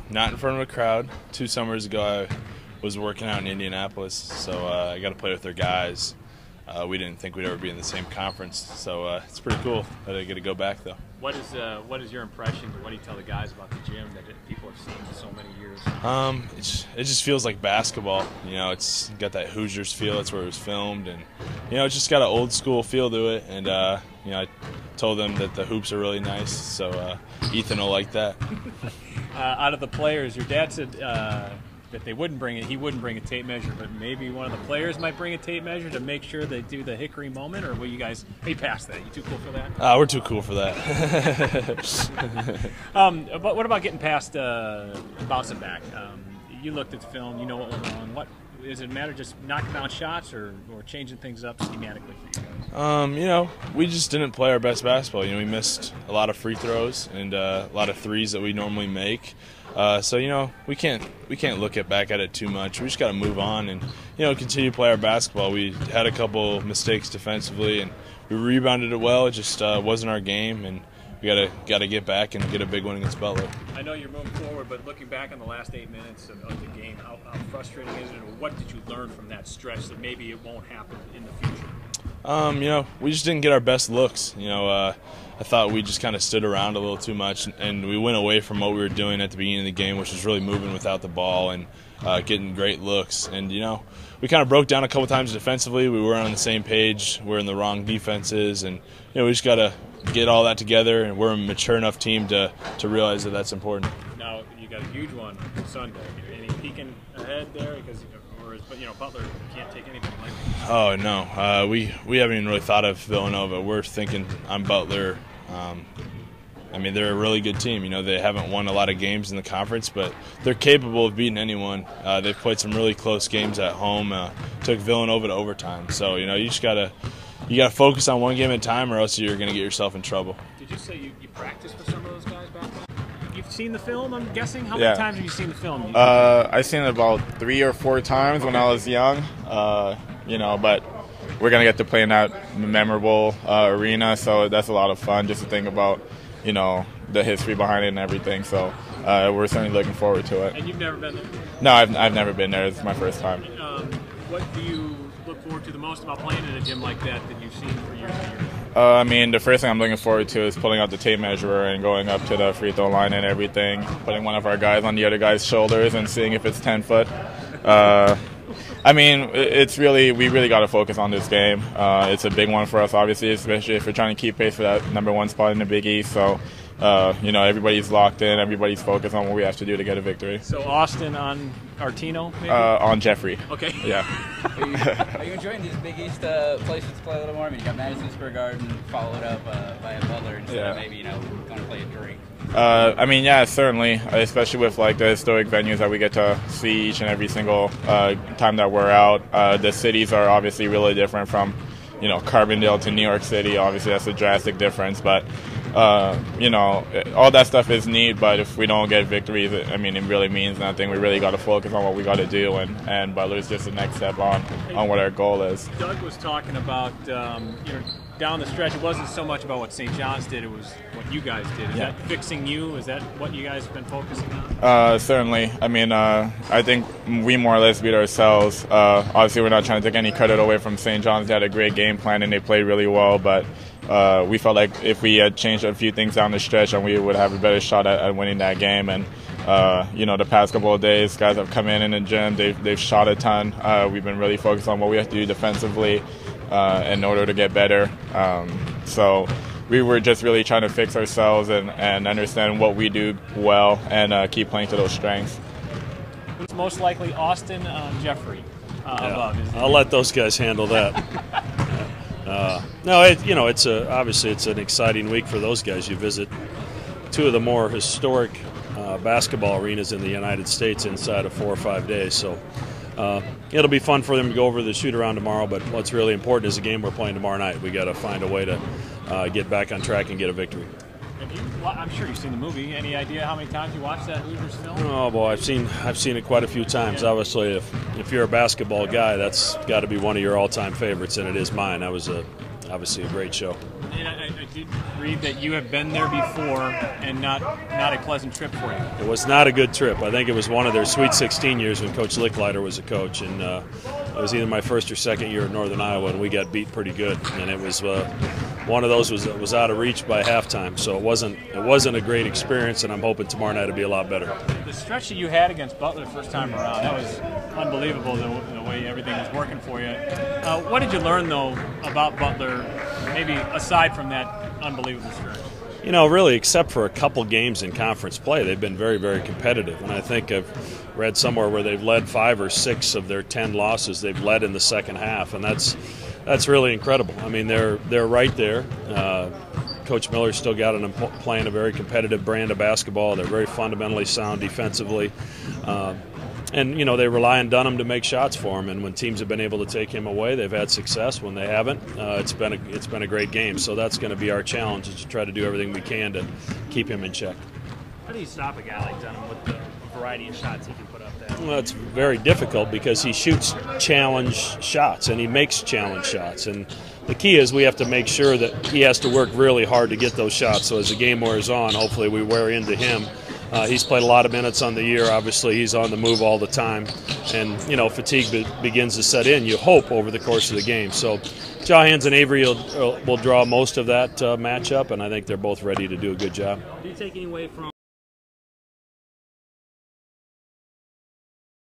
not in front of a crowd. 2 summers ago, I was working out in Indianapolis, so I got to play with their guys. We didn't think we'd ever be in the same conference, so it's pretty cool that I get to go back, though. What is your impression? What do you tell the guys about the gym that people have seen for so many years? It just feels like basketball. You know, it's got that Hoosiers feel. That's where it was filmed, and you know, it's just got an old school feel to it. And you know, I told them that the hoops are really nice, so Ethan will like that. Out of the players, your dad said that they wouldn't bring it. He wouldn't bring a tape measure, but maybe one of the players might bring a tape measure to make sure they do the Hickory moment. Or will you guys? Are you past that? You too cool for that? We're too cool for that. But what about getting past bouncing back? You looked at the film. You know what went wrong. What does it matter? Just knocking down shots or changing things up schematically for you guys? You know, we just didn't play our best basketball. You know, we missed a lot of free throws and a lot of threes that we normally make. So you know, we can't look back at it too much. We just got to move on and you know continue to play our basketball. We had a couple mistakes defensively and we rebounded it well. It just wasn't our game, and we got to get back and get a big one against Butler. I know you're moving forward, but looking back on the last 8 minutes of the game, how frustrating is it, or what did you learn from that stretch that maybe it won't happen in the future? You know, we just didn't get our best looks. You know, I thought we just kind of stood around a little too much, and we went away from what we were doing at the beginning of the game, which was really moving without the ball and getting great looks. And, you know, we kind of broke down a couple times defensively. We weren't on the same page. We're in the wrong defenses, and, you know, we just got to get all that together, and we're a mature enough team to realize that that's important. Now, you got a huge one Sunday. Any peeking ahead there? But, you know, Butler can't take anything like that. Oh, no. We haven't even really thought of Villanova. We're thinking on Butler. I mean, they're a really good team. You know, they haven't won a lot of games in the conference, but they're capable of beating anyone. They've played some really close games at home. Took Villanova to overtime. So, you know, you gotta focus on one game at a time, or else you're going to get yourself in trouble. Did you say you practiced with some of those guys back then? You've seen the film, I'm guessing? How many times have you seen the film? I've seen it about 3 or 4 times when I was young. You know, but we're going to get to play in that memorable arena, so that's a lot of fun just to think about, you know, the history behind it and everything. So we're certainly looking forward to it. And you've never been there? No, I've never been there. It's my first time. What do you look forward to the most about playing in a gym like that you've seen for years and years? I mean, the first thing I'm looking forward to is pulling out the tape measure and going up to the free throw line and everything, putting one of our guys on the other guy's shoulders and seeing if it's 10 foot. I mean, we really got to focus on this game. It's a big one for us, obviously, especially if we're trying to keep pace for that #1 spot in the Big East. So, you know, everybody's locked in, everybody's focused on what we have to do to get a victory. So Austin on Artino, maybe? On Jeffrey. Okay. Yeah. Are you enjoying these Big East places to play a little more? I mean, you got Madison Square Garden followed up by a Butler instead of maybe, you know, going to play a drink. I mean, yeah, certainly, especially with like the historic venues that we get to see each and every single time that we're out. The cities are obviously really different from, you know, Carbondale to New York City. Obviously, that's a drastic difference, but you know, all that stuff is neat, but if we don't get victories, I mean, it really means nothing. We really got to focus on what we got to do, and Butler's just the next step on what our goal is. Doug was talking about, you know, down the stretch, it wasn't so much about what St. John's did, it was what you guys did. Is that fixing you? Is that what you guys have been focusing on? Certainly. I mean, I think we more or less beat ourselves. Obviously, we're not trying to take any credit away from St. John's. They had a great game plan, and they played really well, but we felt like if we had changed a few things down the stretch, and we would have a better shot at winning that game. And you know, the past couple of days, guys have come in the gym. They've shot a ton. We've been really focused on what we have to do defensively in order to get better. So we were just really trying to fix ourselves and understand what we do well and keep playing to those strengths. It's most likely Austin Jeffrey. I'll let those guys handle that. No, you know, obviously it's an exciting week for those guys. You visit 2 of the more historic basketball arenas in the United States inside of 4 or 5 days. So it'll be fun for them to go over the shoot around tomorrow. But what's really important is the game we're playing tomorrow night. We got to find a way to get back on track and get a victory. I'm sure you've seen the movie. Any idea how many times you watched that Hoosiers film? Oh boy, I've seen it quite a few times. Obviously, if you're a basketball guy, that's got to be one of your all-time favorites, and it is mine. That was obviously a great show. And I did read that you have been there before, and not a pleasant trip for you. It was not a good trip. I think it was one of their Sweet 16 years when Coach Licklider was a coach, and it was either my first or second year at Northern Iowa, and we got beat pretty good. And it was one of those was out of reach by halftime, so it wasn't a great experience. And I'm hoping tomorrow night will be a lot better. The stretch that you had against Butler the first time around, that was unbelievable. The way everything was working for you. What did you learn though about Butler? Maybe aside from that unbelievable stretch. You know, really, except for a couple games in conference play, they've been very, very competitive. And I think I've read somewhere where they've led 5 or 6 of their 10 losses. They've led in the second half, and that's really incredible. I mean, they're right there. Coach Miller's still got them playing a very competitive brand of basketball. They're very fundamentally sound defensively. And, you know, they rely on Dunham to make shots for him. And when teams have been able to take him away, they've had success. When they haven't, it's been a great game. So that's going to be our challenge, is to try to do everything we can to keep him in check. How do you stop a guy like Dunham with the variety of shots he can put up there? Well, it's very difficult because he shoots challenge shots and he makes challenge shots. And the key is we have to make sure that he has to work really hard to get those shots. So as the game wears on, hopefully we wear into him. He's played a lot of minutes on the year. Obviously, he's on the move all the time. And, you know, fatigue begins to set in, you hope, over the course of the game. So Jahans and Avery will draw most of that matchup, and I think they're both ready to do a good job. Do you take any away from